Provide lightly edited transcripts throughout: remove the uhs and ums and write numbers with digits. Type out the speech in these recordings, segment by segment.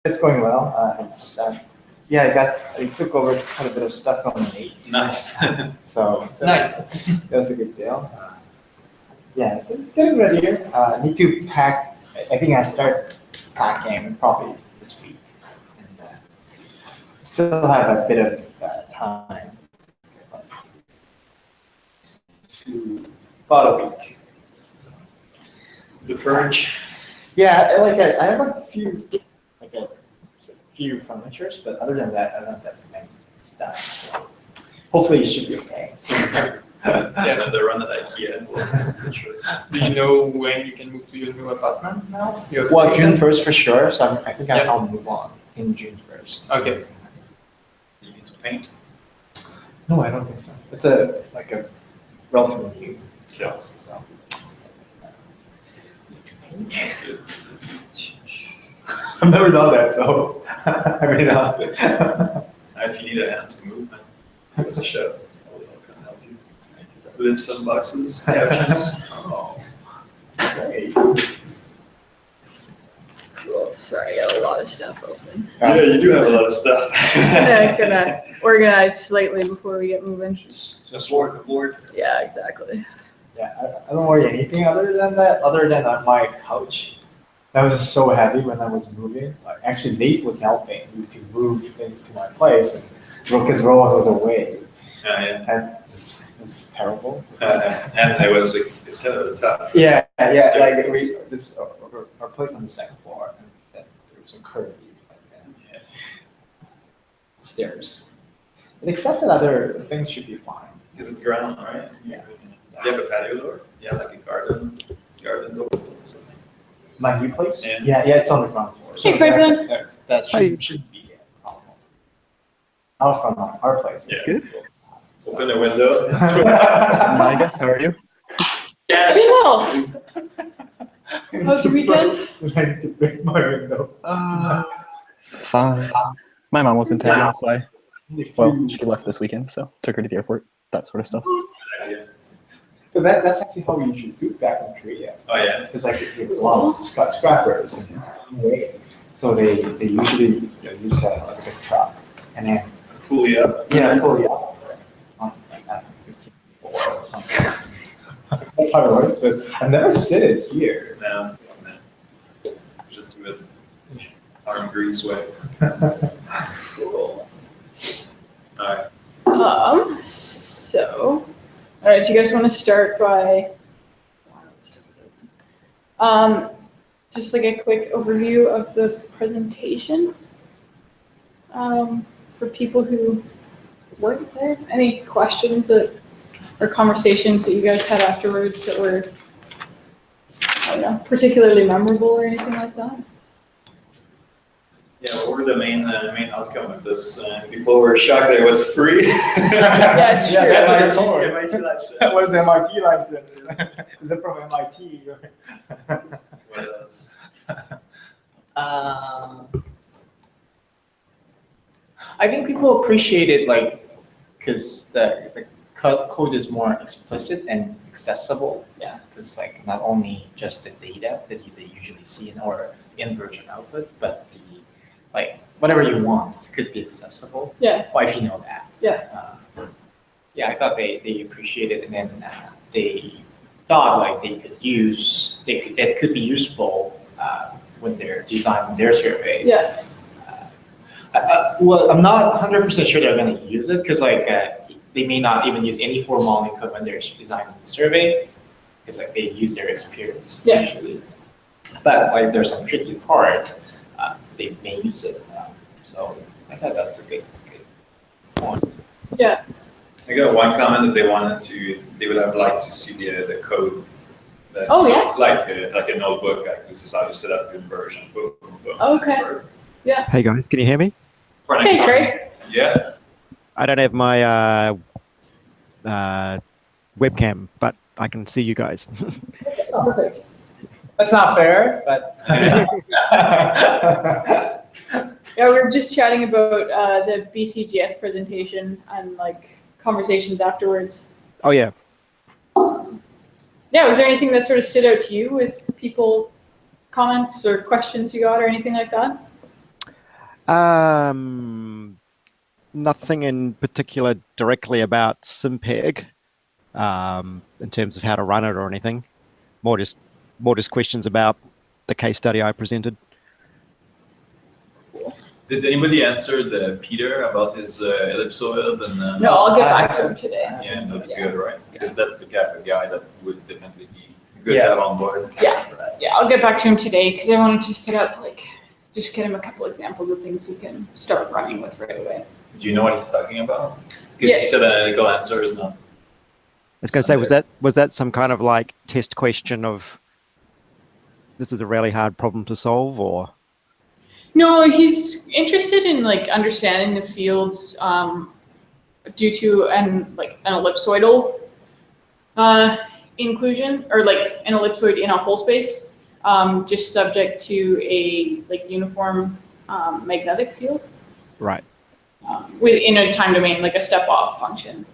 It's going well. Yeah, I guess I took over quite a bit of stuff from Nate. Nice. So Nice. that was a good deal. Yeah, so getting ready here. I need to pack. I think I start packing probably this week. And still have a bit of time. About a week. So. The purge. Yeah, I have a few furnitures, but other than that, I don't have that many stuff. So hopefully, it should be okay. Yeah, the run at IKEA. Sure. Do you know when you can move to your new apartment now? Well, June 1st for sure. So I think Yeah. I'll move on in June 1st. Okay. You need to paint. No, I don't think so. It's a relatively new house. So. That's good. I've never done that, so I may not. If you need a hand to move, man, give us a shout. I'll come help you. Lift some boxes, couches. Oh, great. Cool. Sorry, I got a lot of stuff open. Yeah, you do have a lot of stuff. I'm gonna organize slightly before we get moving. Just board. Yeah, exactly. Yeah, I don't worry anything other than that, other than my couch. That was just so heavy when I was moving. Actually, Nate was helping me to move things to my place, and because Rowan was away, Yeah. and just it's terrible. And it's kind of tough. Yeah. Our place on the second floor, and then there was a curvy stairs. But except that other things should be fine. Because it's ground, right? Yeah. Do you have a patio door? Yeah, like a garden door or something. My new place? Yeah. Yeah, it's on the ground floor. Hey, Franklin. That should be a problem. Out from our place. Yeah. Good. Open the window. Hi guys, how are you? Yes. Doing well. How's your weekend? I need to break my window. Fine. My mom was in town, so she left this weekend, so took her to the airport, that sort of stuff. Yeah. But that's actually how we usually do back in Korea. Oh yeah. It's like a lot of scrappers. So they usually use a big truck and then Pulley up. pull you up on like that 15 or something. That's how it works, but I've never sit it here. No. Just do it arm grease way. Cool. All right. So, all right, do you guys want to start by, just like a quick overview of the presentation for people who weren't there? Any questions or conversations that you guys had afterwards that were, I don't know, particularly memorable or anything like that? Yeah, what were the main outcome of this? People were shocked that it was free. Yeah, it's true. That's MIT, what MIT license. That was MIT license. Is it from MIT? What else? I think people appreciate it, because the code is more explicit and accessible. Yeah. Because not only just the data that they usually see in our inversion output, but the whatever you want could be accessible. Yeah. Well, if you know that. Yeah. Yeah, I thought they appreciated it, and then they thought that could be useful when they're designing their survey. Yeah. Well, I'm not 100% sure they're going to use it because they may not even use any formal modeling code when they're designing the survey because they use their experience usually. But if there's some tricky part, they may use it. So I thought that's a good point. Yeah. I got one comment that they would have liked to see the code. Oh, yeah? Like a notebook, this is how you set up your version. Boom, boom, boom. Okay. Yeah. Hey guys, can you hear me? For next Hey, time. Craig. Yeah. I don't have my webcam, but I can see you guys. Perfect. That's not fair, but. Yeah, we were just chatting about the BCGS presentation and conversations afterwards. Oh yeah. Yeah, was there anything that sort of stood out to you with people, comments or questions you got or anything like that? Nothing in particular directly about SimPEG in terms of how to run it or anything. More just questions about the case study I presented. Did anybody answer the Peter about his ellipsoid? And No, I'll get back to him today. yeah, that'd be Yeah. good, right? Because that's the type of guy that would definitely be good Yeah. to have on board. Yeah, I'll get back to him today because I wanted to set up just get him a couple examples of things he can start running with right away. Do you know what he's talking about? Because Yeah. he said analytical answer is not. I was going to say, was that some kind of like test question of this is a really hard problem to solve, or? No, he's interested in understanding the fields due to an ellipsoidal inclusion, or an ellipsoid in a whole space, just subject to a uniform magnetic field. Right. Within a time domain, like a step-off function.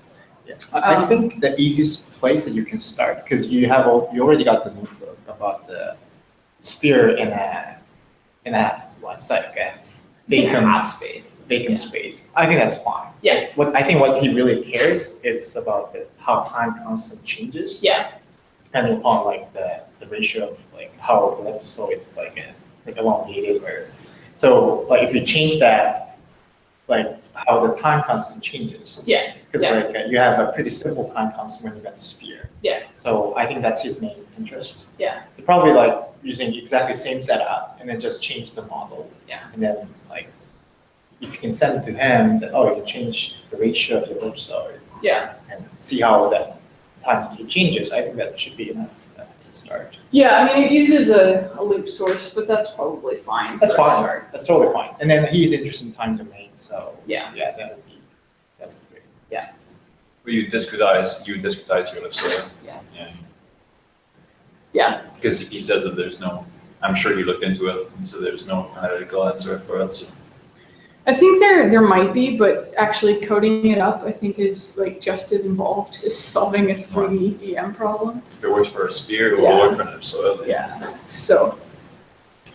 Yeah. I think the easiest place that you can start, because you already got the notebook about the sphere in a what's like a vacant space. Vacant space. I think that's fine. Yeah. I think what he really cares is about how time constant changes. Yeah. Depending upon the ratio of how ellipsoid elongated or so if you change that how the time constant changes. Yeah. Because you have a pretty simple time constant when you got the sphere. Yeah. So I think that's his main interest. Yeah. They're probably using exactly the same setup and then just change the model. Yeah. And then if you can send it to him, that you can change the ratio of the ellipsoid. Yeah. And see how that time decay changes. I think that should be enough to start. Yeah, I mean it uses a loop source, but that's probably fine. That's for a fine. start. That's totally fine. And then he's interested in time domain, so Yeah. yeah, that would be great. Well, you discretize your ellipsoid. Yeah. Yeah. Yeah. Because if he says that there's no, I'm sure he looked into it, so there's no analytical answer for it. So. I think there might be, but actually coding it up I think is just as involved as solving a 3D EM problem. If it works for a sphere, it will Yeah. work for an ellipsoid. Yeah. So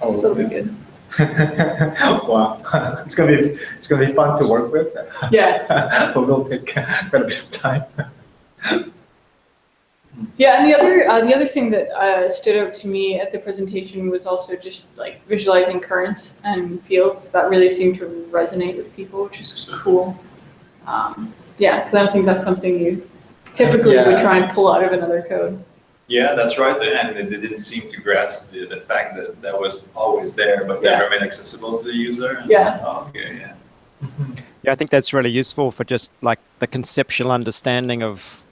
that'll be good. Wow, it's gonna be fun to work with. Yeah. But we'll take quite a bit of time. Yeah, and the other thing that stood out to me at the presentation was also just visualizing currents and fields. That really seemed to resonate with people, which is cool. Yeah, because I don't think that's something you typically would try and pull out of another code. Yeah, that's right. And they didn't seem to grasp the fact that that was always there, but never made accessible to the user. Yeah. Oh, okay, yeah. Yeah, I think that's really useful for just the conceptual understanding of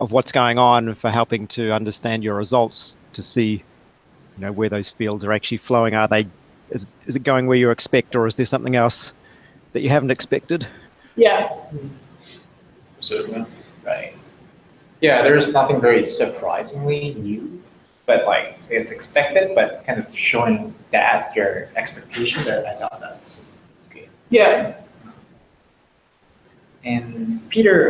what's going on, for helping to understand your results, to see where those fields are actually flowing. Is it going where you expect, or is there something else that you haven't expected? Yeah. Certainly. Right. Yeah, there's nothing very surprisingly new, but it's expected, but kind of showing that your expectation, that I thought that's good. Yeah. And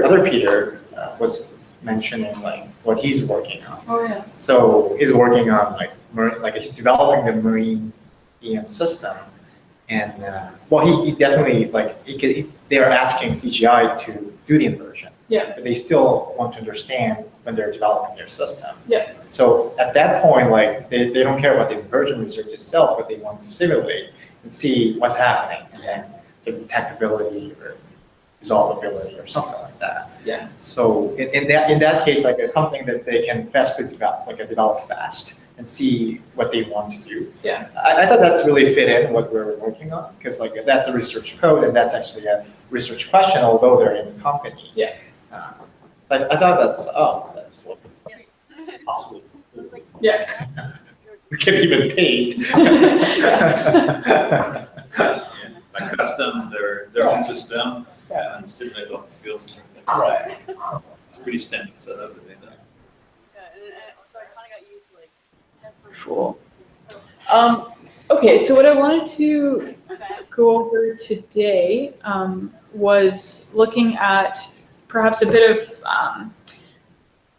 other Peter was mentioning what he's working on. Oh yeah. So he's working on he's developing the marine EM system, and he definitely they are asking CGI to do the inversion. Yeah. But they still want to understand when they're developing their system. Yeah. So at that point, they don't care about the inversion research itself, but they want to simulate and see what's happening, and then detectability or resolvability or something like that. Yeah. So in that case, it's something that they can develop fast and see what they want to do. Yeah. I thought that's really fit in what we're working on, because that's a research code, and that's actually a research question, although they're in the company. Yeah. I thought that's what possibly. Yeah. We get even paid. Like custom their own system and stimulate all the fields and everything. Right. It's pretty standard setup that they done. So I kind of got used to Cool. Okay, so what I wanted to go over today was looking at perhaps a bit of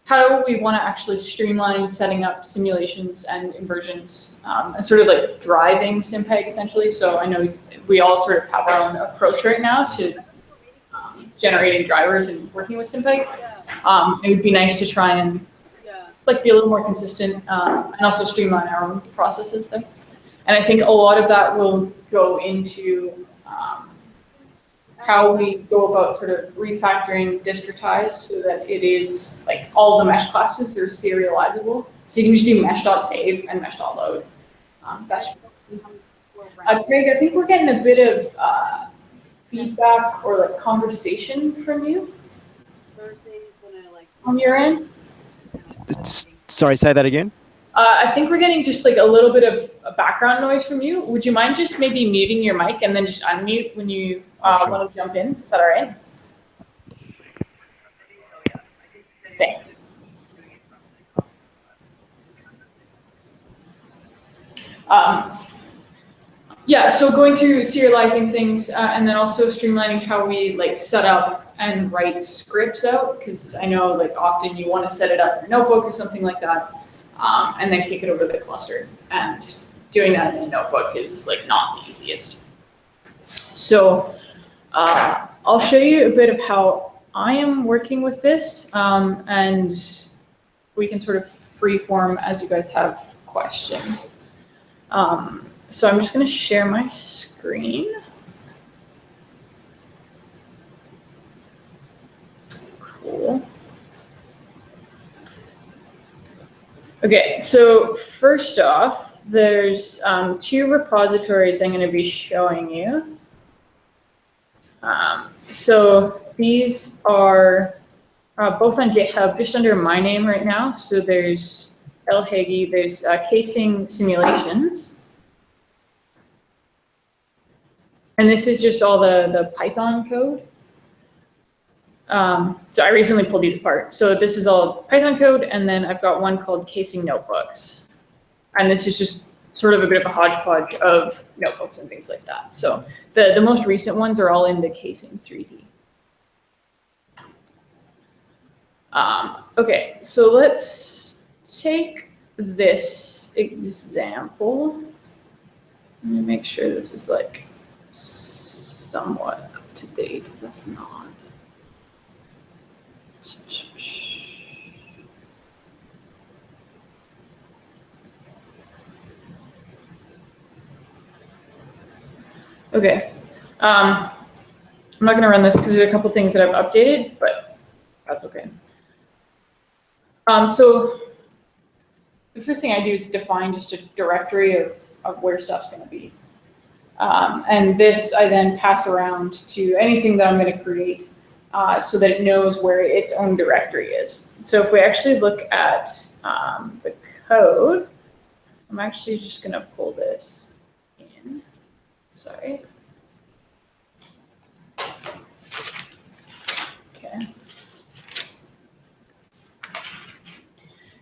how do we want to actually streamline setting up simulations and inversions and sort of like driving SimPEG essentially. So I know we all sort of have our own approach right now to generating drivers and working with SimPEG. It would be nice to try and like be a little more consistent and also streamline our own processes there. And I think a lot of that will go into how we go about sort of refactoring discretize so that it is like all the mesh classes are serializable. So you can just do mesh.save and mesh.load. That's Craig, I think we're getting a bit of feedback or like conversation from you on your end. Sorry, say that again. I think we're getting just like a little bit of background noise from you. Would you mind just maybe muting your mic and then just unmute when you want to jump in? Is that all right? Thanks. Yeah, so going through serializing things and then also streamlining how we like set up and write scripts out, because I know like often you want to set it up in a notebook or something like that. And then kick it over to the cluster. And doing that in a notebook is like not the easiest. So I'll show you a bit of how I am working with this, and we can sort of freeform as you guys have questions. So I'm just going to share my screen. Cool. Okay, so first off, there's 2 repositories I'm going to be showing you. So these are both on GitHub, just under my name right now. So there's LHAGI, there's Casing Simulations. And this is just all the Python code. So I recently pulled these apart. So this is all Python code, and then I've got one called Casing Notebooks. And this is just sort of a bit of a hodgepodge of notebooks and things like that. So the most recent ones are all in the Casing 3D. Okay, so let's take this example. Let me make sure this is like somewhat up to date. That's not. Okay, I'm not going to run this because there's a couple things that I've updated, but that's okay. So the first thing I do is define just a directory of where stuff's going to be. And this I then pass around to anything that I'm going to create so that it knows where its own directory is. So if we actually look at the code, I'm actually just going to pull this in. Sorry. Okay.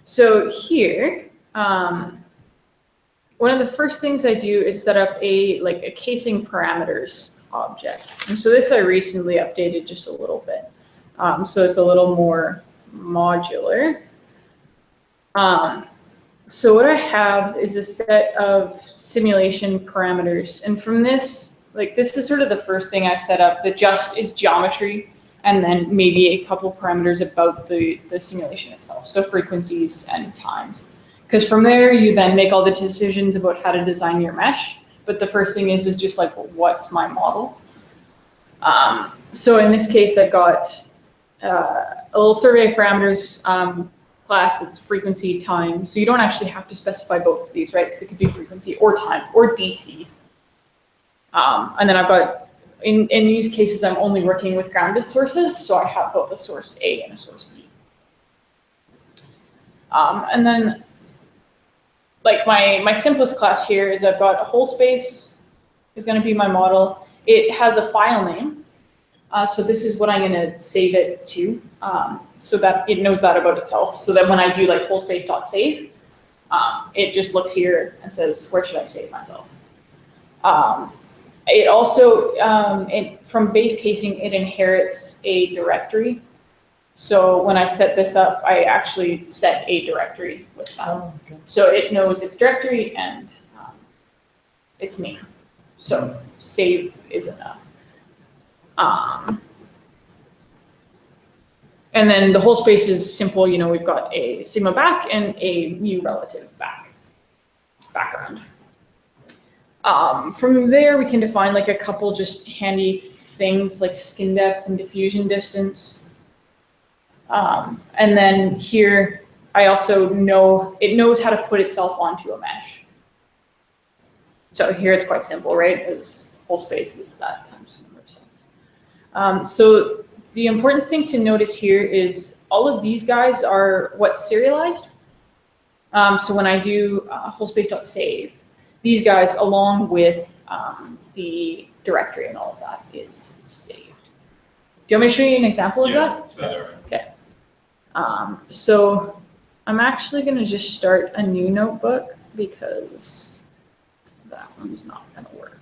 So here, one of the first things I do is set up a casing parameters object. And so this I recently updated just a little bit. So it's a little more modular. So what I have is a set of simulation parameters. And from this, this is sort of the first thing I set up that just is geometry and then maybe a couple parameters about the simulation itself. So frequencies and times. Because from there, you then make all the decisions about how to design your mesh. But the first thing is just like, well, what's my model? So in this case, I've got a little survey of parameters class that's frequency, time. So you don't actually have to specify both of these, right? Because it could be frequency or time or DC. And then I've got, in these cases, I'm only working with grounded sources. So I have both a source A and a source B. And then like my simplest class here is I've got a whole space is going to be my model. It has a file name. So this is what I'm going to save it to, so that it knows that about itself. So that when I do like whole space.save, it just looks here and says, where should I save myself? It also, from base casing, it inherits a directory. So when I set this up, I actually set a directory with that. Oh, okay. So it knows its directory and its name. So save is enough. And then the whole space is simple. You know, we've got a sigma back and a mu relative background. From there, we can define like a couple just handy things like skin depth and diffusion distance. And then here, I also know, it knows how to put itself onto a mesh. So here it's quite simple, right? As whole space is that times the number of cells. So the important thing to notice here is all of these guys are what's serialized. So when I do whole space.save, these guys along with the directory and all of that is saved. Do you want me to show you an example of that? It's better. Okay. So I'm actually going to just start a new notebook because that one's not going to work.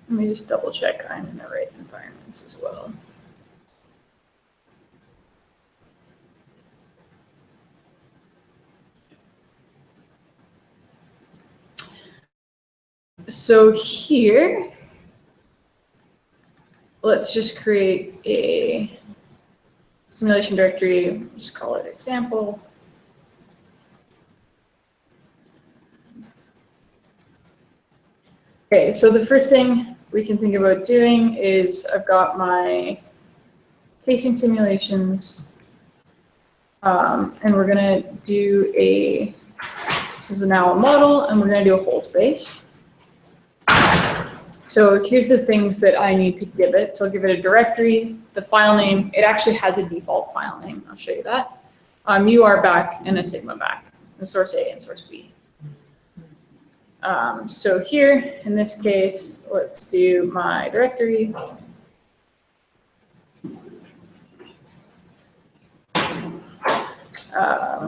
Let me just double check I'm in the right environments as well. So here, let's just create a simulation directory, just call it example. Okay, so the first thing we can think about doing is I've got my casing simulations, and we're gonna do this is now a model, and we're gonna do a whole space. So here's the things that I need to give it. So I'll give it a directory, the file name. It actually has a default file name. I'll show you that. UR back and a sigma back, and source A and source B. So here, in this case, let's do my directory.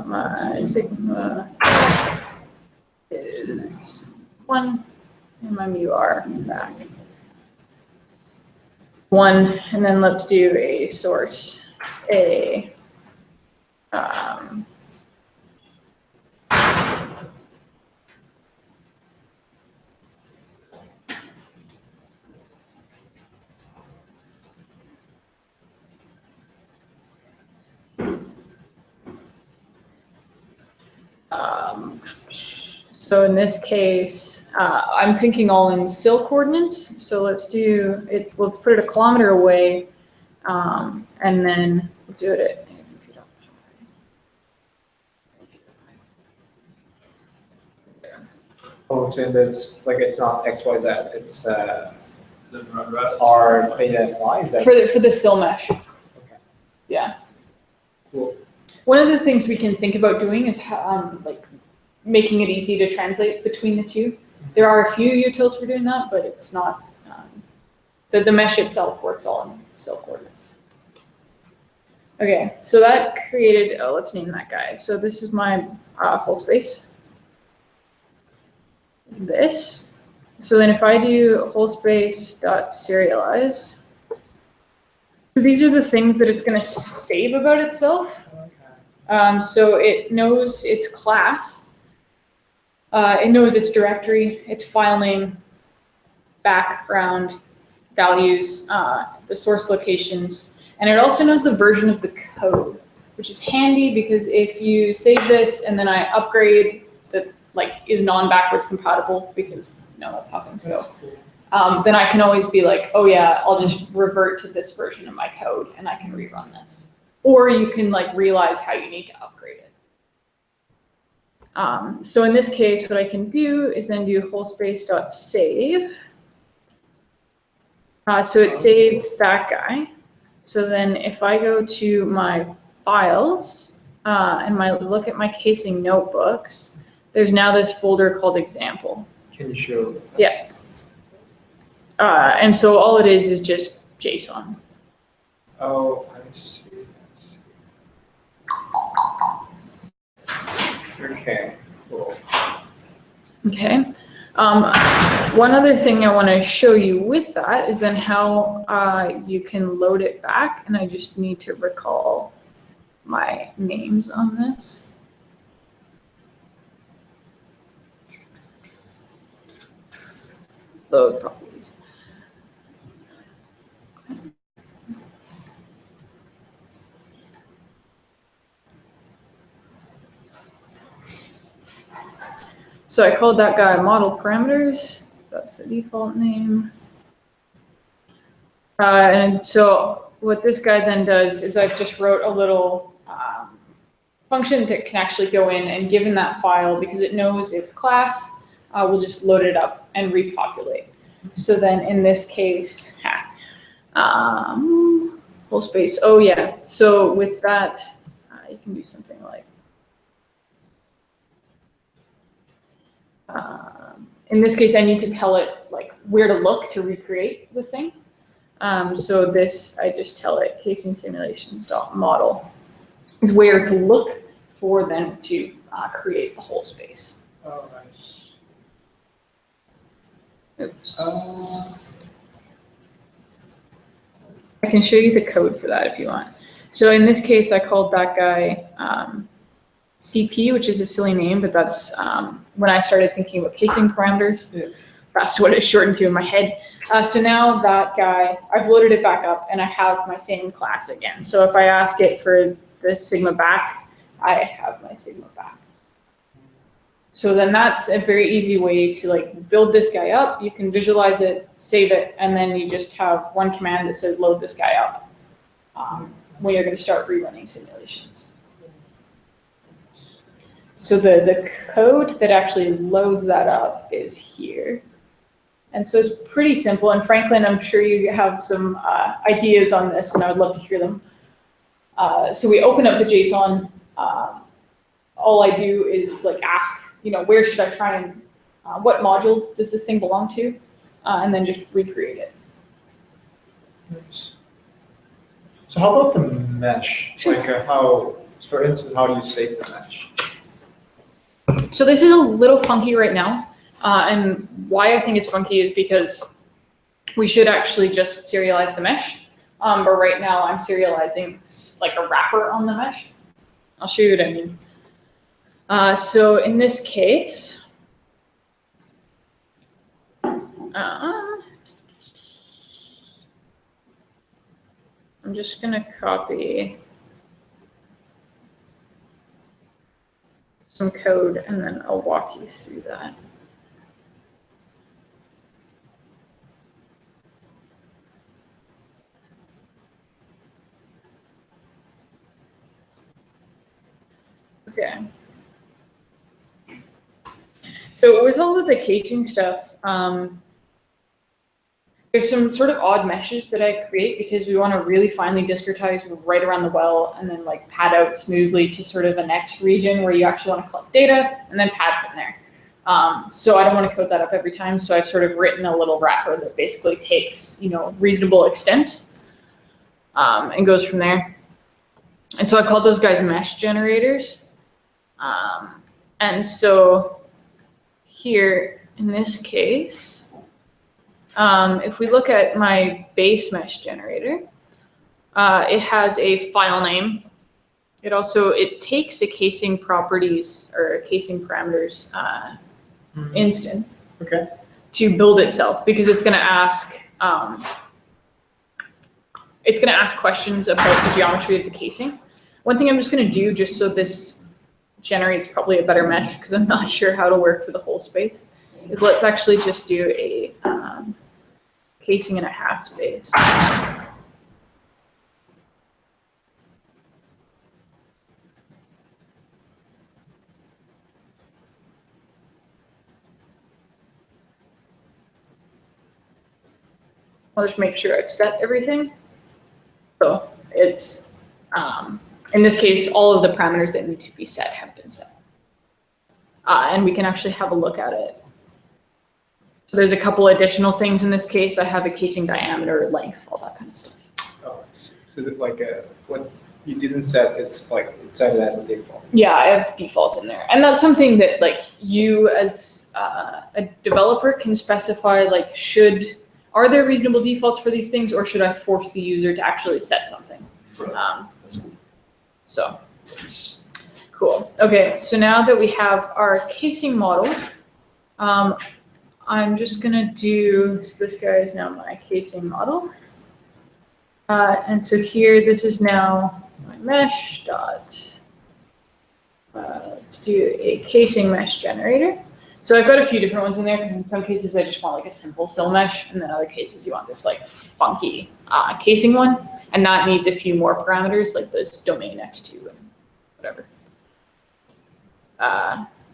My sigma is 1. And my UR back 1, and then let's do a source A. So in this case, I'm thinking all in SIL coordinates. So let's do it. Let's put it a kilometer away, and then we'll do it at. Oh, so there's like it's not XYZ. It's R beta fly. Is that For the SIL mesh. okay? Yeah. Cool. One of the things we can think about doing is like making it easy to translate between the two. There are a few utils for doing that, but it's not, the mesh itself works all in SIL coordinates. Okay, so that created, let's name that guy. So this is my whole space. This. So then if I do whole space dot serialize, so these are the things that it's going to save about itself. So it knows its class. It knows its directory, its file name, background, values, the source locations, and it also knows the version of the code, which is handy because if you save this and then I upgrade that like is non-backwards compatible, because that's how things go. Cool. Then I can always be like, oh yeah, I'll just revert to this version of my code and I can rerun this. Or you can like realize how you need to upgrade it. So in this case, what I can do is then do whole space.save. So it saved that guy. So then if I go to my files and look at my casing notebooks, there's now this folder called example. Can you show us? Yeah. And so all it is just JSON. Oh, I see. Okay, cool. Okay. One other thing I want to show you with that is then how you can load it back, and I just need to recall my names on this. Load properties. So I called that guy model parameters. That's the default name. And so what this guy then does is I've just wrote a little function that can actually go in and given that file, because it knows its class, we'll just load it up and repopulate. So then in this case, whole space. Oh yeah. So with that, you can do something like, in this case, I need to tell it like where to look to recreate the thing. So this, I just tell it casing simulations.model is where to look for then to create the whole space. Oh, nice. Oops. I can show you the code for that if you want. So in this case, I called that guy CP, which is a silly name, but that's when I started thinking about casing parameters, that's what it's shortened to in my head. So now that guy, I've loaded it back up and I have my same class again. So if I ask it for the sigma back, I have my sigma back. So then that's a very easy way to like build this guy up. You can visualize it, save it, and then you just have one command that says load this guy up when you're going to start rerunning simulations. So the code that actually loads that up is here. And so it's pretty simple. And Franklin, I'm sure you have some ideas on this, and I would love to hear them. So we open up the JSON. All I do is like ask, where should I try and, what module does this thing belong to? And then just recreate it. Nice. So how about the mesh? Sure. Like how, for instance, how do you save the mesh? So this is a little funky right now. And why I think it's funky is because we should actually just serialize the mesh. But right now I'm serializing like a wrapper on the mesh. I'll show you what I mean. So in this case, I'm just going to copy some code and then I'll walk you through that. Okay. So with all of the casing stuff, there's some sort of odd meshes that I create because we want to really finely discretize right around the well and then like pad out smoothly to sort of a next region where you actually want to collect data and then pad from there. So I don't want to code that up every time. So I've sort of written a little wrapper that basically takes, reasonable extents and goes from there. And so I called those guys mesh generators. And so here in this case, if we look at my base mesh generator, it has a file name. It takes a casing properties or a casing parameters instance to build itself because it's going to ask questions about the geometry of the casing. One thing I'm just going to do just so this generates probably a better mesh because I'm not sure how to work for the whole space is let's actually just do a casing and a half space. I'll just make sure I've set everything. So it's, in this case, all of the parameters that need to be set have been set. And we can actually have a look at it. So there's a couple additional things in this case. I have a casing diameter, length, all that kind of stuff. Oh, I see. So is it like You didn't set it's set it as a default. Yeah, I have default in there, and that's something that like you as a developer can specify. Like, are there reasonable defaults for these things, or should I force the user to actually set something? Right. That's cool. So Nice. cool. Okay, so now that we have our casing model, I'm just gonna do. So this guy is now my casing model, and so here this is now my mesh dot. Let's do a casing mesh generator. So I've got a few different ones in there because in some cases I just want like a simple sill mesh, and then other cases you want this like funky casing one, and that needs a few more parameters like this domain x2 and whatever.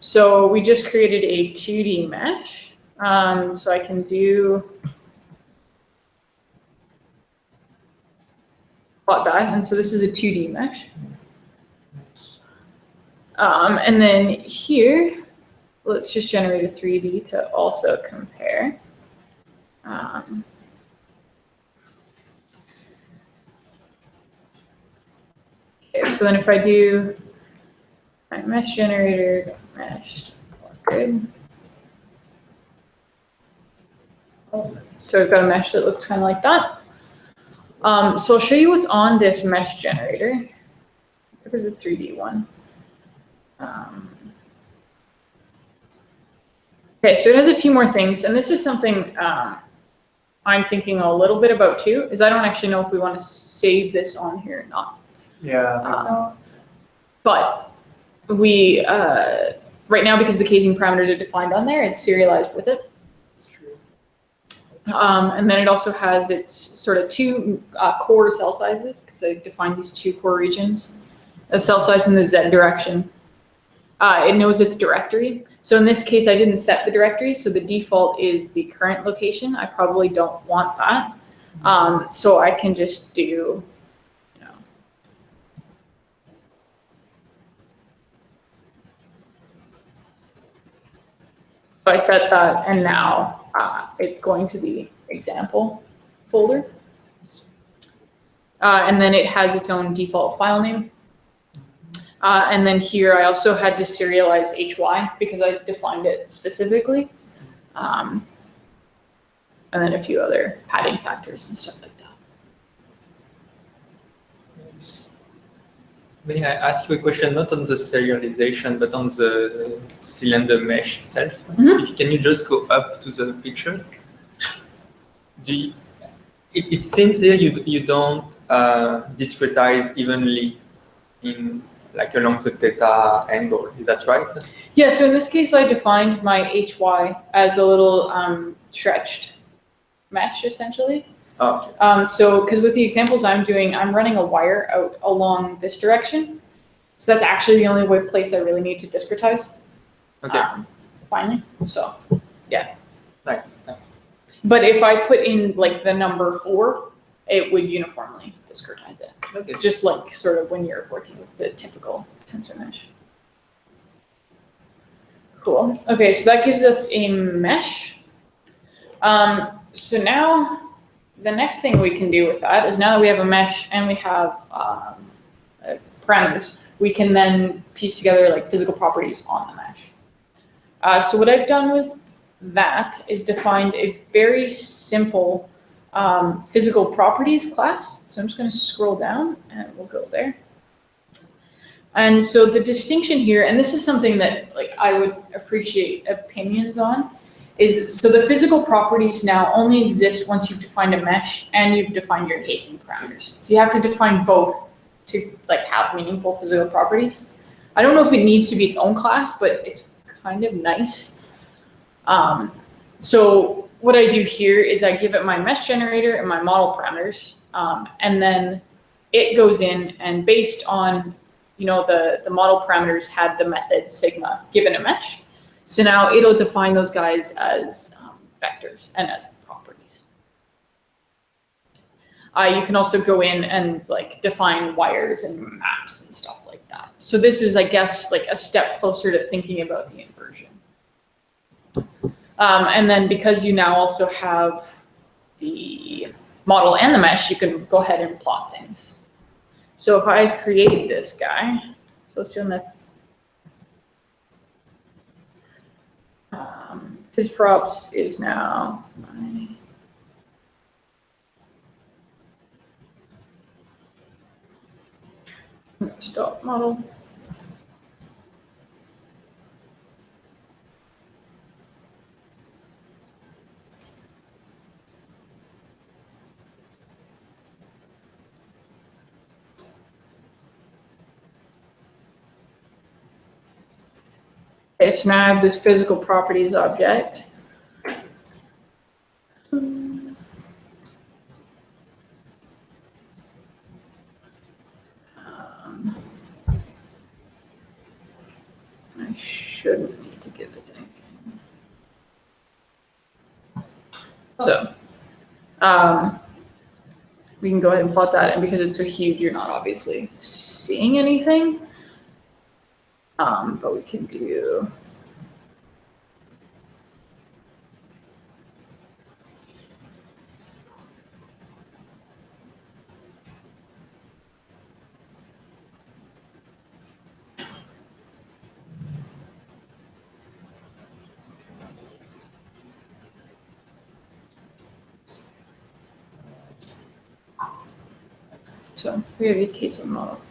So we just created a 2D mesh. So I can plot that, and so this is a 2D mesh. And then here, let's just generate a 3D to also compare. Okay, so then if I do my mesh generator, mesh, good. So I've got a mesh that looks kind of like that. So I'll show you what's on this mesh generator. Let's look at the 3D one. Okay, so it has a few more things, and this is something I'm thinking a little bit about too, is I don't actually know if we want to save this on here or not. Yeah. But we, right now, because the casing parameters are defined on there, it's serialized with it. That's true. And then it also has its sort of two core cell sizes, because I defined these two core regions, a cell size in the Z direction. It knows its directory. So in this case, I didn't set the directory, so the default is the current location. I probably don't want that. So I can just do, so I set that, and now it's going to the example folder. And then it has its own default file name. And then here I also had to serialize HY because I defined it specifically. And then a few other padding factors and stuff like that. Yes. May I ask you a question, not on the serialization, but on the cylinder mesh itself? Mm-hmm. Can you just go up to the picture? It seems here you don't discretize evenly in like along the theta angle. Is that right? Yeah, so in this case, I defined my HY as a little stretched mesh, essentially. Okay. So, because with the examples I'm doing, I'm running a wire out along this direction. So that's actually the only place I really need to discretize. Okay. Finally, so yeah. Nice. But if I put in like the number 4, it would uniformly discretize it. Okay. Just like sort of when you're working with the typical tensor mesh. Cool. Okay, so that gives us a mesh. So now the next thing we can do with that is, now that we have a mesh and we have parameters, we can then piece together like physical properties on the mesh. So what I've done with that is defined a very simple physical properties class. So I'm just going to scroll down and we'll go there. And so the distinction here, and this is something that like I would appreciate opinions on, is so the physical properties now only exist once you've defined a mesh and you've defined your casing parameters. So you have to define both to like have meaningful physical properties. I don't know if it needs to be its own class, but it's kind of nice. So what I do here is I give it my mesh generator and my model parameters, and then it goes in and based on, you know, the model parameters had the method sigma given a mesh. So now it'll define those guys as vectors and as properties. You can also go in and like define wires and maps and stuff like that. So this is, I guess, like a step closer to thinking about the inversion. And then because you now also have the model and the mesh, you can go ahead and plot things. So if I create this guy, so let's do this. His props is now my stop model. Okay, so now I have this physical properties object. I shouldn't need to give this anything. So we can go ahead and plot that, and because it's so huge, you're not obviously seeing anything. But we can do so we have a casing model.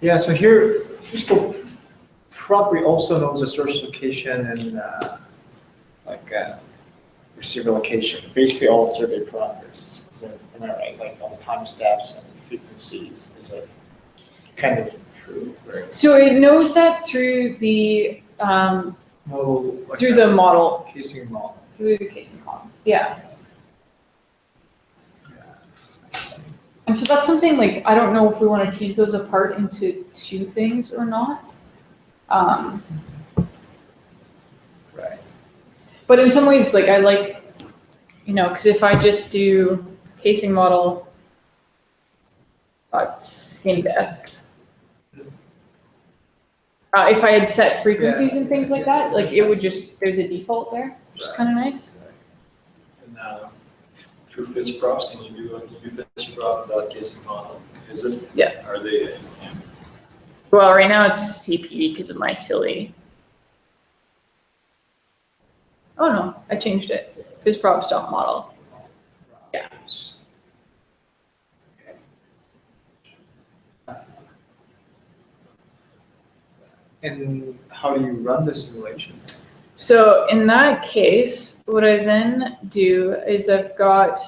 Yeah, so here, physical property also knows the source location and receiver location. Basically, all survey parameters. Am I right? Like all the time steps and frequencies. Is it kind of true? Right? So it knows that through the Model, like through the model, casing model. through the casing model. Yeah. And so that's something like, I don't know if we want to tease those apart into two things or not. Right. But in some ways, like I like, because if I just do casing model skin depth, if I had set frequencies and things like that, like it would just, there's a default there, which is kind of nice. And through physprops, can you do physprop.casing model? Is it? Yeah. Are they? Well, right now it's CP because of my silly. Oh no, I changed it. Physprop.model. Yeah. And how do you run the simulation? So in that case, what I then do is I've got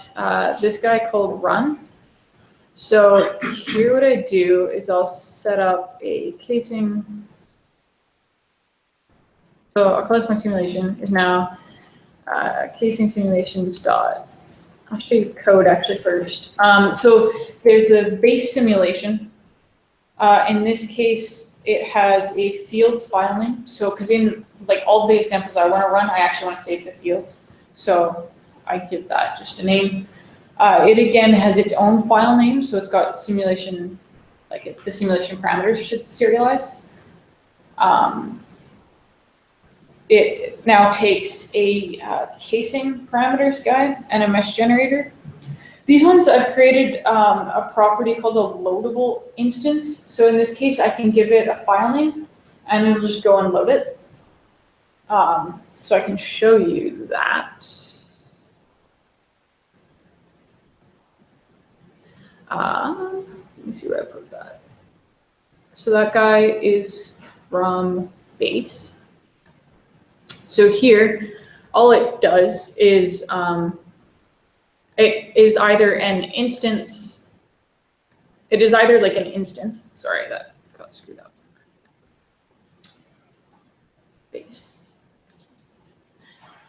this guy called run. So here what I do is I'll set up a casing. So I'll call this my simulation is now casing simulations dot. I'll show you code actually first. So there's a base simulation. In this case, it has a fields file name. So, because in like all the examples I want to run, I actually want to save the fields. So I give that just a name. It again has its own file name. So it's got simulation, like the simulation parameters should serialize. It now takes a casing parameters guide and a mesh generator. These ones I've created a property called a loadable instance. So in this case, I can give it a file name and it'll just go and load it. So I can show you that. Let me see where I put that. So that guy is from base. So here, all it does is it is either an instance. It is either like an instance. Sorry, that got screwed up. Base.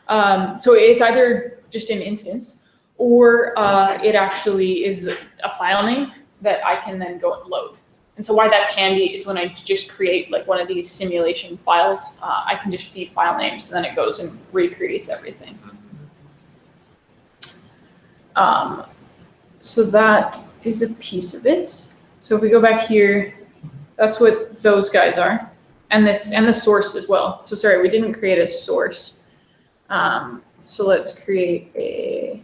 So it's either just an instance, or it actually is a file name that I can then go and load. And so why that's handy is when I just create like one of these simulation files, I can just feed file names, and then it goes and recreates everything. So that is a piece of it. So if we go back here, that's what those guys are, and the source as well. So sorry, we didn't create a source. So let's create a.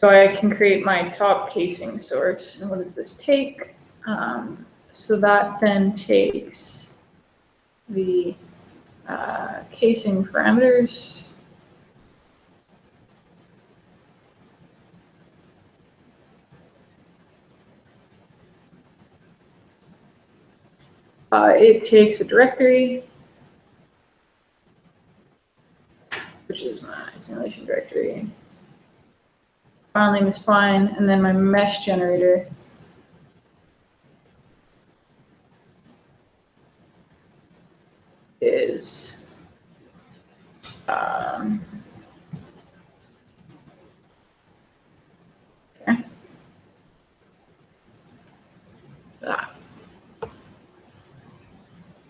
So I can create my top casing source. And what does this take? So that then takes the casing parameters. It takes a directory, which is my simulation directory. File name is fine, and then my mesh generator is okay.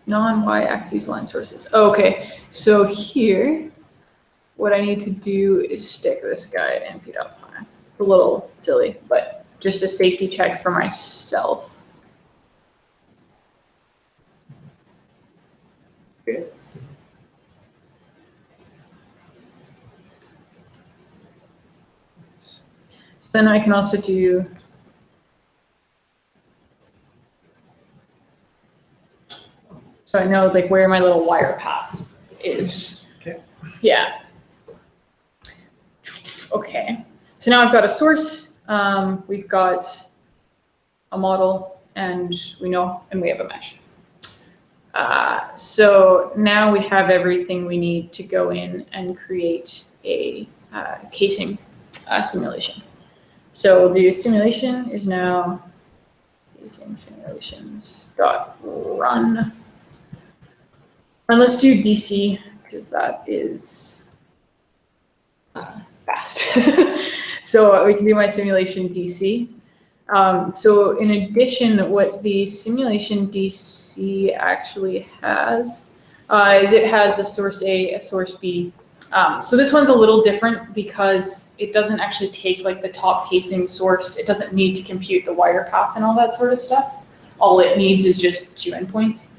Non-y-axis line sources. Okay, so here, what I need to do is stick this guy at np.pi. A little silly, but just a safety check for myself. Good. So then I can also do so I know like where my little wire path is. Okay. Yeah. Okay. So now I've got a source, we've got a model, and we have a mesh. So now we have everything we need to go in and create a casing simulation. So the simulation is now casing simulations dot run. And let's do DC because that is fast. So we can do my simulation DC. So in addition, what the simulation DC actually has is it has a source A, a source B. So this one's a little different because it doesn't actually take like the top casing source. It doesn't need to compute the wire path and all that sort of stuff. All it needs is just 2 endpoints.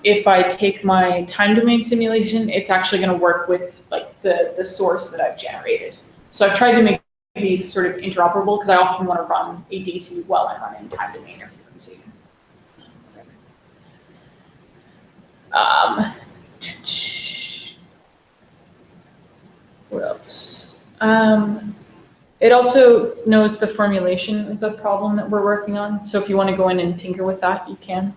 If I take my time domain simulation, it's actually going to work with like the source that I've generated. So I've tried to make these sort of interoperable because I often want to run a DC while I'm running time domain or frequency. What else? It also knows the formulation of the problem that we're working on. So if you want to go in and tinker with that, you can.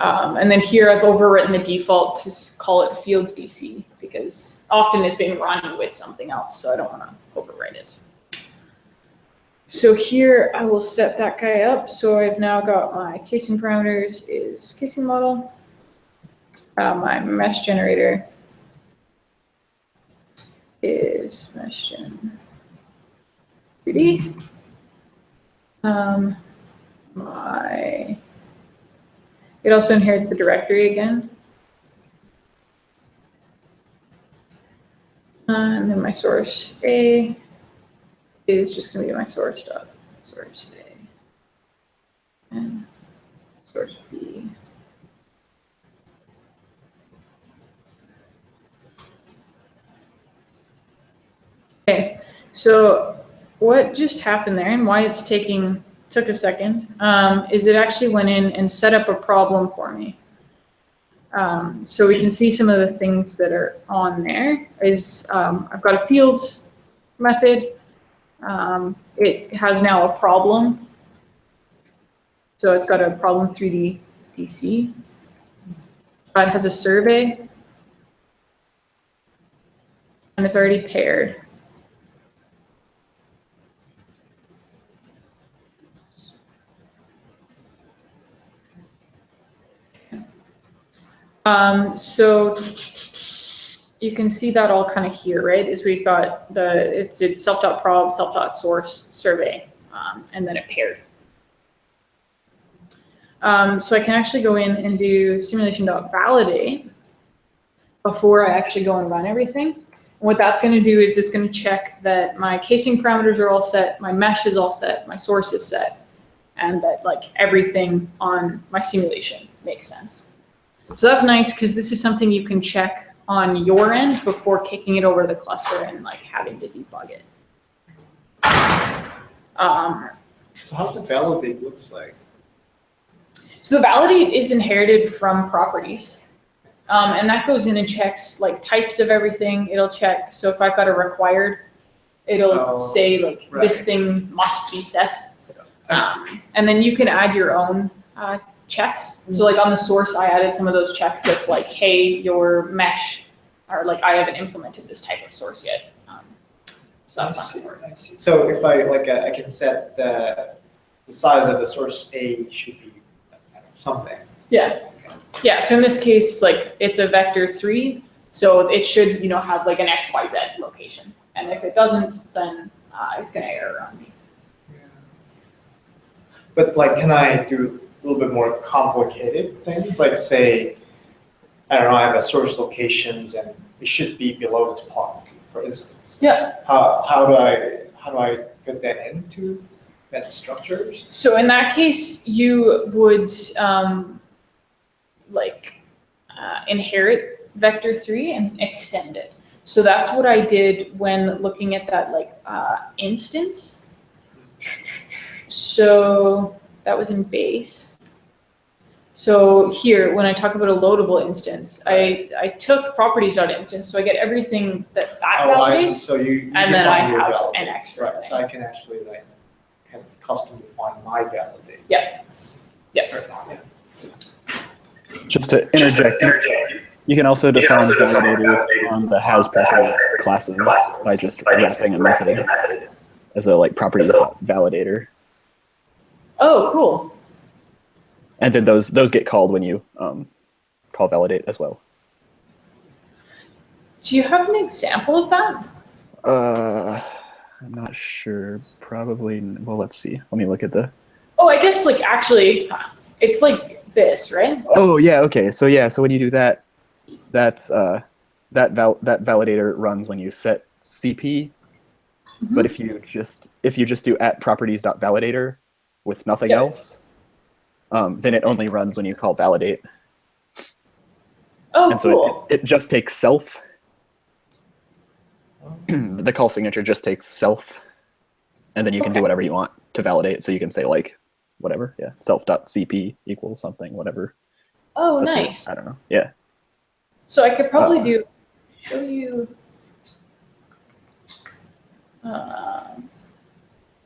And then here I've overwritten the default to call it fields DC because often it's being run with something else, so I don't want to overwrite it. So here I will set that guy up. So I've now got my casing parameters is casing model, my mesh generator is mesh gen 3D. It also inherits the directory again. And then my source A is just going to be my source stuff. Source A and source B. Okay, so what just happened there and why it's took a second is it actually went in and set up a problem for me. So we can see some of the things that are on there is I've got a fields method. It has now a problem. So it's got a problem 3D DC. It has a survey. And it's already paired. So you can see that all kind of here, right? Is we've got it's self.prob, self.source, survey, and then it paired. So I can actually go in and do simulation.validate before I actually go and run everything. And what that's going to do is it's going to check that my casing parameters are all set, my mesh is all set, my source is set, and that like everything on my simulation makes sense. So that's nice because this is something you can check on your end before kicking it over to the cluster and like having to debug it. So how to validate looks like? So the validate is inherited from properties. And that goes in and checks like types of everything. It'll check. So if I've got a required, it'll say like this thing must be set. And then you can add your own checks. So like on the source, I added some of those checks that's like, hey, your mesh, or like I haven't implemented this type of source yet. So that's not gonna work. I see. So if I I can set the size of the source A should be something. Yeah. Yeah. So in this case, like it's a vector 3, so it should have like an XYZ location. And if it doesn't, then it's gonna error on me. Yeah. But like, can I do a little bit more complicated things? Like say, I don't know, I have a source locations and it should be below the topography, for instance. Yeah. How do I put that into that structures? So in that case, you would inherit vector 3 and extend it. So that's what I did when looking at that instance. So that was in base. So here, when I talk about a loadable instance, I took properties.instance, so I get everything that I see. validates, So you and then I define your have validate. an extra Right. thing. So I can actually like kind of custom define my validate. Yeah. Yeah. Perfect. Just to interject, you can also define validators on the has properties classes by just wrapping a method as a properties validator. Oh, cool. And then those get called when you call validate as well. Do you have an example of that? I'm not sure. Probably. Well, let's see. Let me look at the. Oh, I guess actually, it's like this, right? Oh yeah. Okay. So yeah. So when you do that, that validator runs when you set CP. Mm-hmm. But if you just do @properties.validator with nothing else, then it only runs when you call validate. Oh, and so cool. it just takes self. The call signature just takes self, and then you can do whatever you want to validate. So you can say whatever, self.cp equals something, whatever. Oh, nice. I don't know. Yeah. So I could probably show you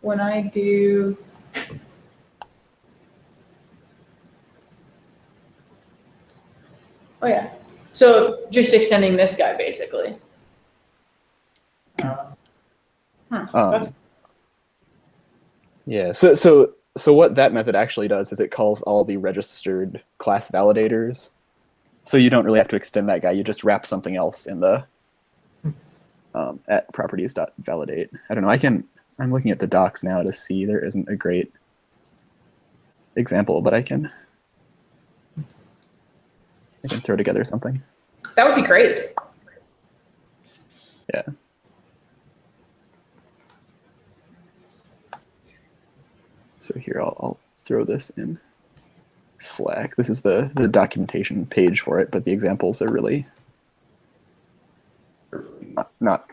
when I do. Oh yeah. So just extending this guy basically. Yeah. So what that method actually does is it calls all the registered class validators. So you don't really have to extend that guy. You just wrap something else in the @properties.validate. I don't know. I'm looking at the docs now to see. There isn't a great example, but I can throw together something. That would be great. Yeah. So here, I'll throw this in Slack. This is the documentation page for it, but the examples are really not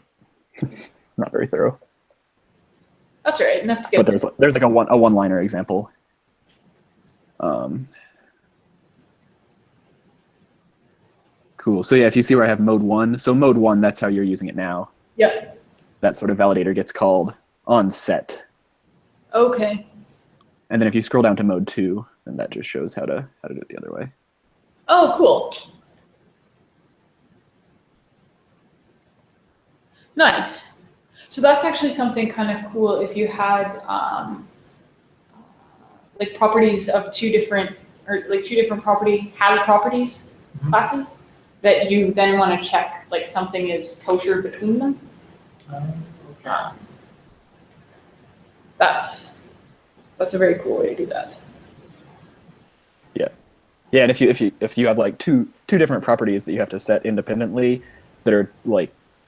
very thorough. That's all right. Enough to get. But there's a one-liner example. Cool. So yeah, if you see where I have mode 1, so mode 1, that's how you're using it now. Yeah. That sort of validator gets called on set. Okay. And then if you scroll down to mode 2, then that just shows how to do it the other way. Oh, cool. Nice. So that's actually something kind of cool if you had properties of two different properties classes that you then want to check something is kosher between them. Okay. That's a very cool way to do that. Yeah, and if you have two different properties that you have to set independently that are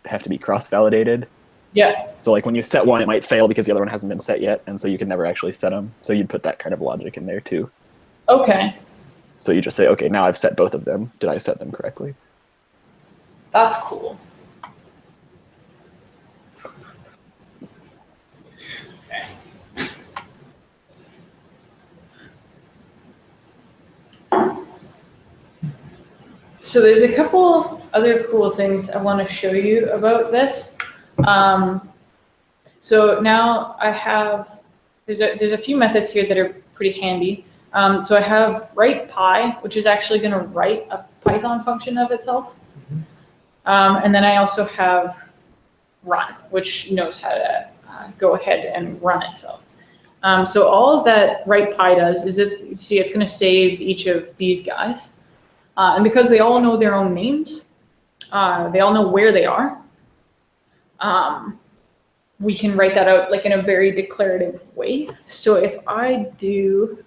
have to be cross-validated. Yeah. So when you set one, it might fail because the other one hasn't been set yet, and so you can never actually set them. So you'd put that kind of logic in there too. Okay. So you just say, okay, now I've set both of them. Did I set them correctly? That's cool. Okay. So there's a couple other cool things I want to show you about this. So now I have, there's a few methods here that are pretty handy. So I have write pi, which is actually going to write a Python function of itself. And then I also have run, which knows how to go ahead and run itself. So all that write pi does is this, you see it's going to save each of these guys. And because they all know their own names, they all know where they are, we can write that out like in a very declarative way. So if I do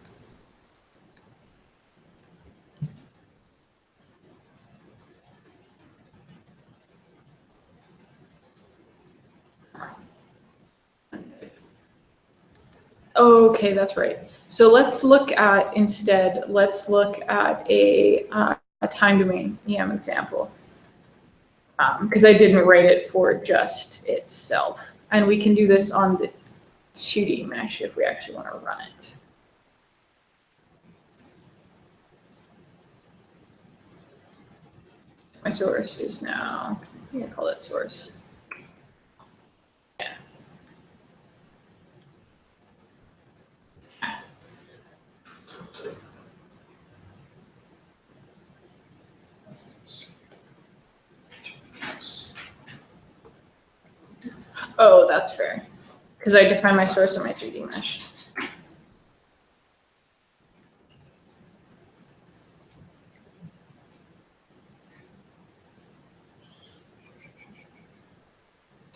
okay, that's right. So let's look at instead, let's look at a time domain EM example. Because I didn't write it for just itself. And we can do this on the 2D mesh if we actually want to run it. My source is now, I'm going to call it source. Yeah. Oh, that's fair. Because I define my source in my 3D mesh.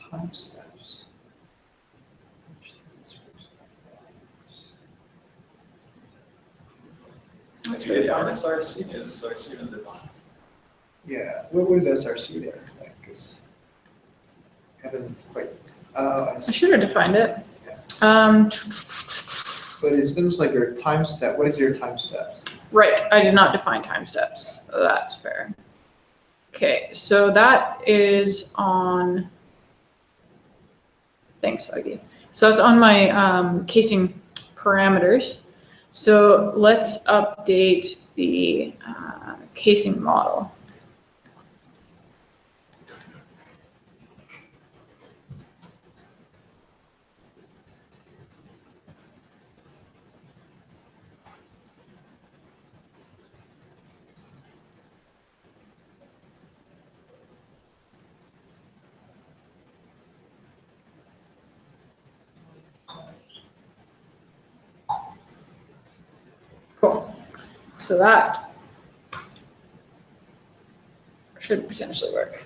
Time steps. Have you defined SRC? Is SRC even defined? Yeah, what is SRC there? Like, because I haven't quite. I I see. should have defined it. But it seems like your time step. What is your time steps? Right, I did not define time steps. That's fair. Okay, so that is on, thanks, Augie. So that's on my casing parameters. So let's update the casing model. Cool. So that should potentially work.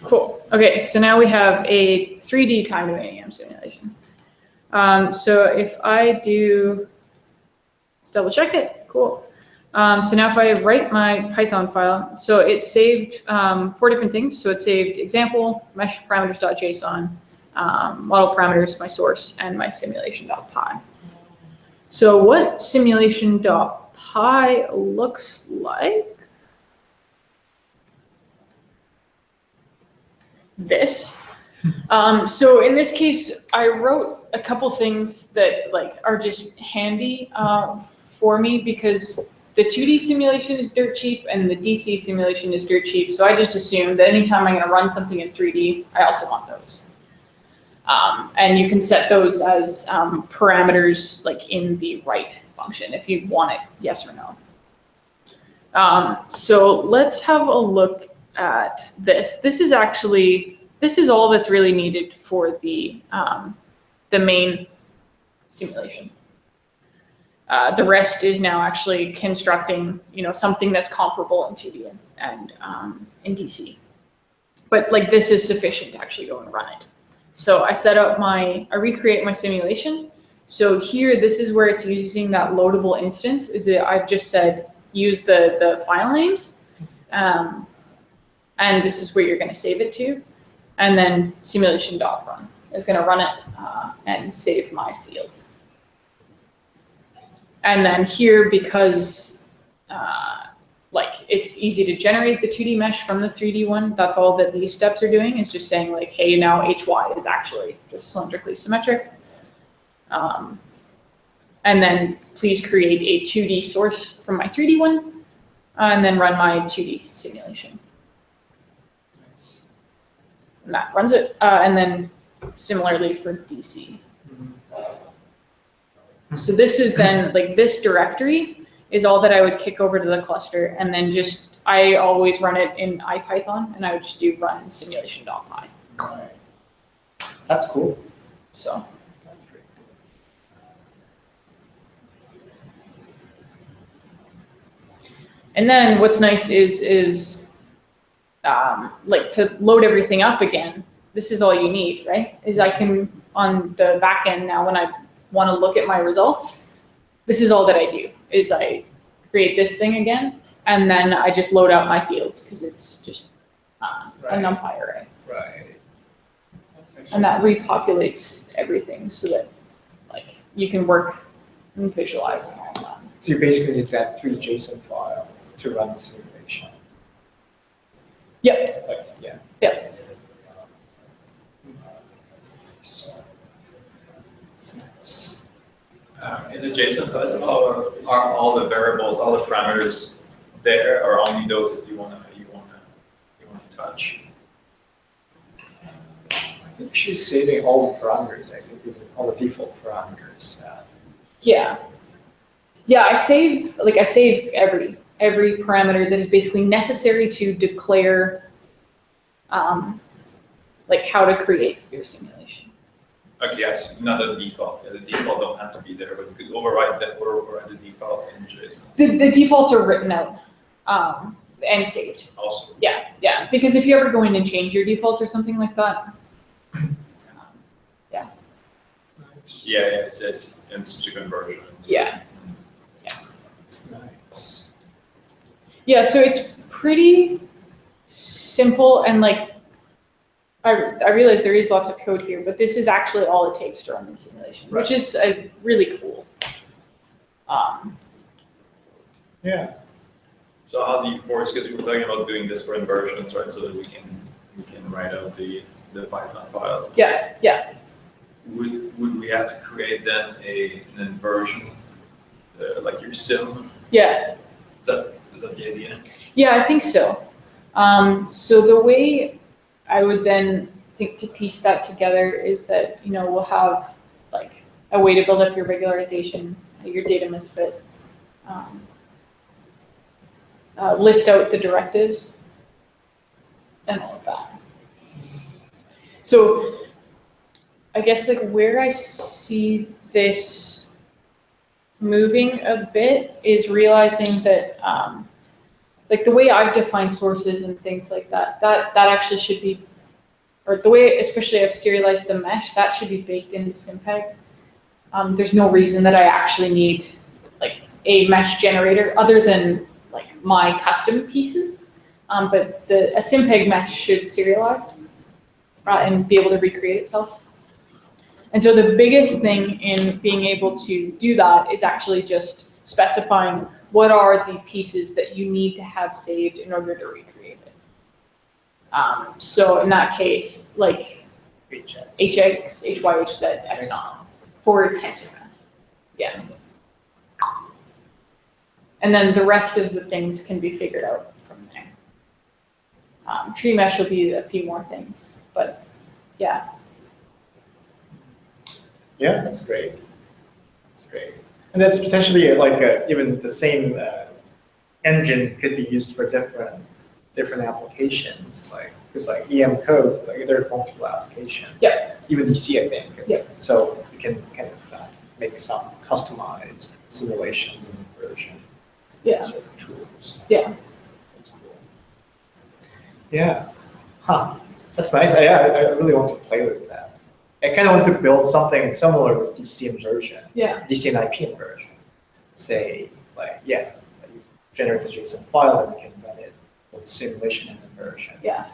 Cool. Okay, so now we have a 3D time domain EM simulation. So if I do, let's double check it. Cool. So now if I write my Python file, so it saved 4 different things. So it saved example, mesh parameters.json, model parameters, my source, and my simulation.py. So what simulation.py looks like this. So in this case, I wrote a couple things that like are just handy for me because the 2D simulation is dirt cheap and the DC simulation is dirt cheap. So I just assumed that anytime I'm going to run something in 3D, I also want those. And you can set those as parameters like in the write function if you want it, yes or no. So let's have a look at this. This is all that's really needed for the main simulation. The rest is now actually constructing, something that's comparable in 2D and in DC. But like this is sufficient to actually go and run it. So I recreate my simulation. So here, this is where it's using that loadable instance. Is that I've just said use the file names, and this is where you're going to save it to, and then simulation.run is going to run it and save my fields. And then here, because like it's easy to generate the 2D mesh from the 3D one. That's all that these steps are doing, is just saying like, hey, now HY is actually just cylindrically symmetric. And then please create a 2D source from my 3D one, and then run my 2D simulation. Nice. And that runs it. And then similarly for DC. So this is then, like, this directory is all that I would kick over to the cluster, and then just, I always run it in IPython, and I would just do run simulation.py. Right. That's cool. So That's pretty cool. and then what's nice is like to load everything up again. This is all you need, right? Is I can, on the back end now, when I want to look at my results, this is all that I do, is I create this thing again, and then I just load out my fields, because it's just a NumPy array. Right. That's actually And that repopulates everything so that like you can work and visualize and all that. So you basically need that 3 JSON file to run the simulation. Yep. Like, yeah. Yep. It's nice. In the JSON files, are all the variables, all the parameters there, or only those that you wanna touch? I think she's saving all the parameters. I think even all the default parameters. Yeah. Yeah, I save every parameter that is basically necessary to declare like how to create your simulation. Okay, yes, not the default. Yeah, the default don't have to be there, but you could override that or override the defaults in JSON. The defaults are written out and saved. Also. Yeah, because if you ever go in and change your defaults or something like that, Yeah, it says in subsequent versions. yeah. It's nice. Yeah, so it's pretty simple, and like I realize there is lots of code here, but this is actually all it takes to run the simulation, which is really cool. Yeah. So how do you force? Because we were talking about doing this for inversions, right? So that we can write out the Python files. Yeah. Would we have to create then an inversion, like your sim? Yeah. Is that the idea? Yeah, I think so. So the way I would then think to piece that together is that, we'll have like a way to build up your regularization, your data misfit, list out the directives, and all of that. So I guess like where I see this moving a bit is realizing that like the way I've defined sources and things like that actually should be, or the way especially I've serialized the mesh, that should be baked into SimPEG. There's no reason that I actually need like a mesh generator other than like my custom pieces, but a SimPEG mesh should serialize and be able to recreate itself. And so the biggest thing in being able to do that is actually just specifying what are the pieces that you need to have saved in order to recreate it. So in that case, like HX, HYHZ, Epsilon for tensor math. Yeah. And then the rest of the things can be figured out from there. Tree mesh will be a few more things, but yeah. Yeah, that's great. That's great. And that's potentially like even the same engine could be used for different applications. Like because like EM code, like there are multiple applications. Yeah. Even DC, I think. Yeah. So you can kind of make some customized simulations and version. Yeah. Sort of tools. Yeah. That's cool. Yeah. Huh. That's nice. I really want to play with that. I kind of want to build something similar with DC inversion. Yeah. DC and IP inversion. Say, like, you generate the JSON file and we can run it with simulation and inversion. Yeah.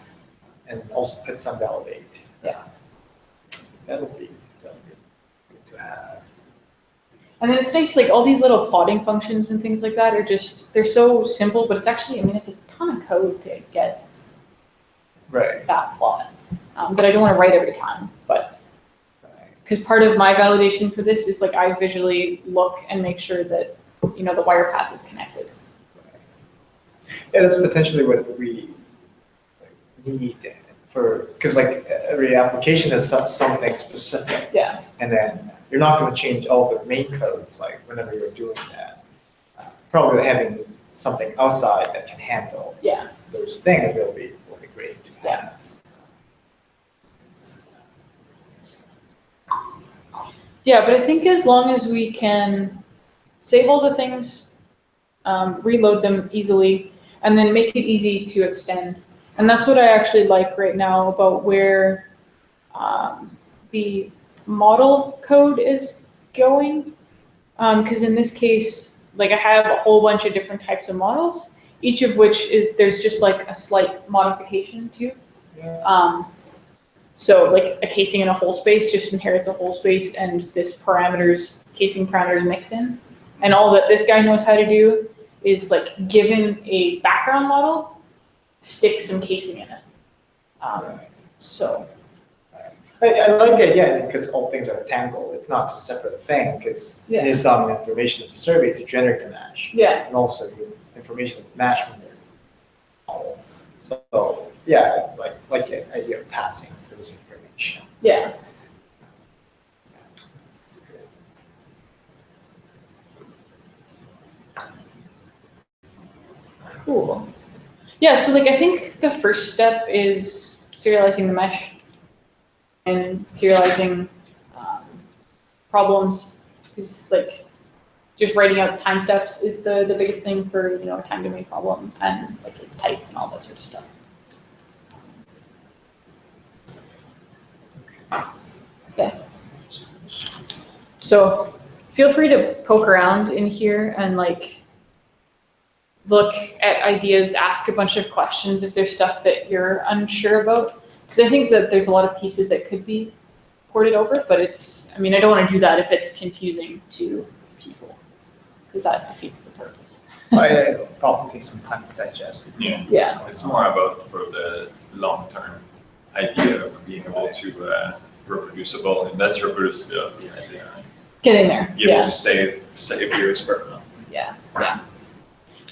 And also put some validate. Yeah. That would be good to have. And then it's nice, like all these little plotting functions and things like that are just, they're so simple, but it's actually, I mean, it's a ton of code to get Right. that plot that I don't want to write every time. But because part of my validation for this is like I visually look and make sure that, you know, the wire path is connected. Yeah, that's potentially what we need for, because like every application has something specific. Yeah. And then you're not going to change all the main codes like whenever you're doing that. Probably having something outside that can handle those things will be great to have. Yeah, but I think as long as we can save all the things, reload them easily, and then make it easy to extend. And that's what I actually like right now about where the model code is going. Because in this case, like I have a whole bunch of different types of models, each of which is, there's just like a slight modification to. Yeah. So like a casing in a whole space just inherits a whole space and this casing parameters mix in. And all that this guy knows how to do is like given a background model, stick some casing in it. So. I like the idea because all things are tangled. It's not just a separate thing because it is some information of the survey to generate the mesh. Yeah. And also information of the mesh from their model. So yeah, like the idea of passing those information. Yeah. That's good. Cool. Yeah, so like I think the first step is serializing the mesh and serializing problems. Because like just writing out time steps is the biggest thing for, you know, a time domain problem and like its type and all that sort of stuff. Yeah. So feel free to poke around in here and like look at ideas, ask a bunch of questions if there's stuff that you're unsure about. Because I think that there's a lot of pieces that could be ported over, but it's, I mean, I don't want to do that if it's confusing to people, because that defeats the purpose. It'll probably take some time to digest. Yeah. Yeah. It's more about for the long-term idea of being able to reproducible, and that's reproducibility right there. Right? Get in there. Be able to save your experiment. Yeah.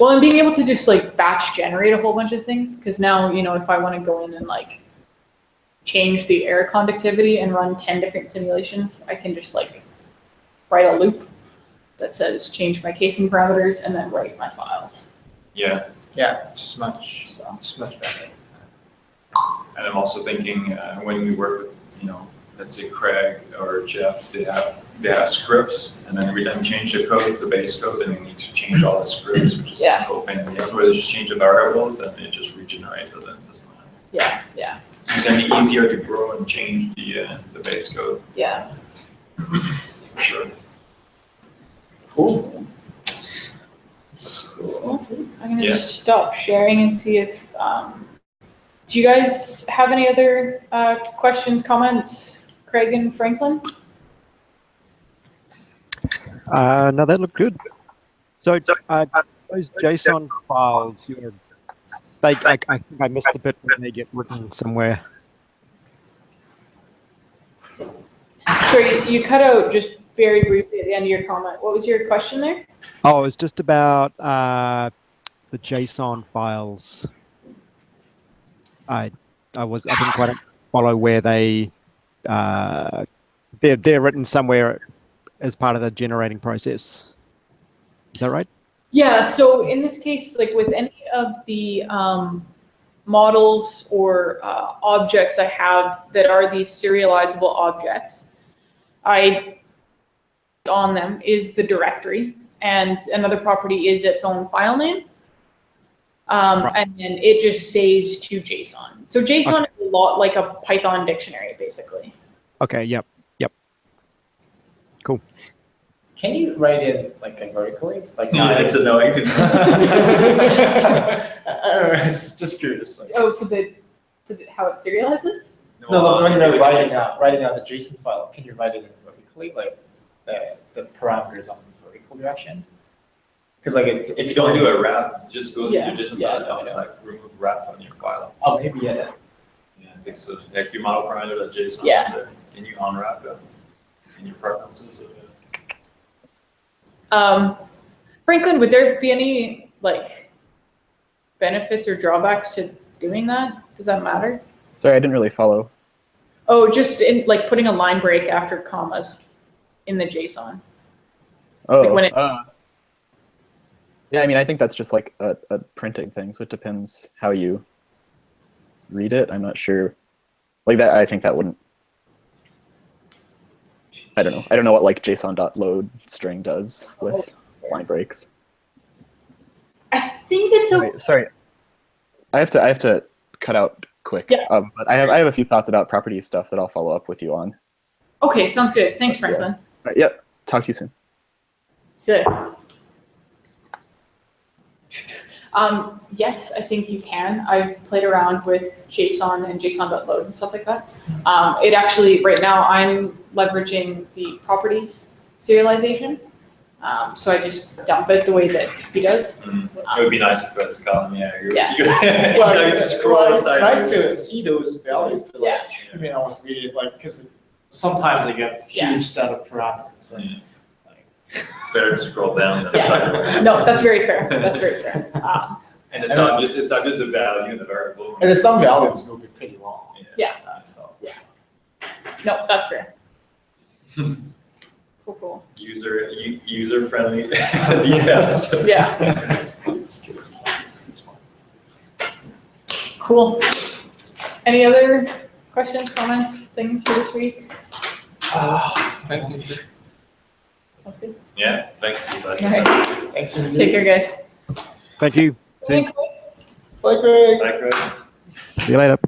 Well, and being able to just like batch generate a whole bunch of things, because now, you know, if I want to go in and like change the air conductivity and run 10 different simulations, I can just like write a loop that says change my casing parameters and then write my files. Yeah. Yeah, it's much better. And I'm also thinking when we work with, you know, let's say Craig or Jeff, they have scripts, and then every time we change the code, the base code, then we need to change all the scripts, which is so pain in the ass. Whether just change the variables, then it just regenerates it. Doesn't matter. Yeah. It can be easier to grow and change the base code. Yeah. For sure. Cool. I'm gonna stop sharing and see if, do you guys have any other questions, comments, Craig and Franklin? No, that looked good. So those JSON files, I think I missed the bit when they get written somewhere. Sorry, you cut out just very briefly at the end of your comment. What was your question there? Oh, it was just about the JSON files. I didn't quite follow where they're written somewhere as part of the generating process. Is that right? Yeah, so in this case, like with any of the models or objects I have that are these serializable objects, on them is the directory, and another property is its own file name. And then it just saves to JSON. So JSON is a lot like a Python dictionary, basically. Okay, yep. Cool. Can you write it like vertically? Like It's annoying to I don't know, it's just curious. Like, Oh, for the how it serializes? no, when you're writing out the JSON file, can you write it in vertically? Like the parameters on the vertical direction. Because like it's If you don't do a wrap, just go to Yeah. your JSON Yeah, dot, I know. like remove wrap on your file. oh maybe yeah. Yeah, I think so. Like your model parameter.json. Yeah. Can you unwrap them in your preferences of it? Franklin, would there be any like benefits or drawbacks to doing that? Does that matter? Sorry, I didn't really follow. Oh, just in like putting a line break after commas in the JSON. Oh, Like when it- yeah, I mean, I think that's just like a printing thing, so it depends how you read it. I'm not sure. Like that, I think that wouldn't. I don't know. I don't know what like JSON.load string does with line breaks. I think it's okay. Sorry, I have to cut out quick. Yeah. But I have a few thoughts about property stuff that I'll follow up with you on. Okay, sounds good. Thanks, Franklin. All right, yep. Talk to you soon. See you later. Yes, I think you can. I've played around with JSON and JSON.load and stuff like that. It actually, right now, I'm leveraging the properties serialization. So I just dump it the way that he does. It would be nice if it was a column, yeah. Yeah. Well, You just scroll it's aside. nice to see those values, but like, Yeah. I mean, I want to read it like because sometimes like you have a huge Yeah. set of parameters. Like, Yeah. It's better to scroll down than Yeah. sideways. No, that's very fair. That's very fair. And it's not just a value in the variable. and then some values will be pretty long. Yeah. So No, that's fair. Cool. User friendly details. Yeah. Cool. Any other questions, comments, things for this week? Thanks, Lindsay. Sounds good. Yeah, thanks for that. All right. thanks. Take care, guys. Thank you. See Thanks. Bye, Greg. Bye, Craig. you later.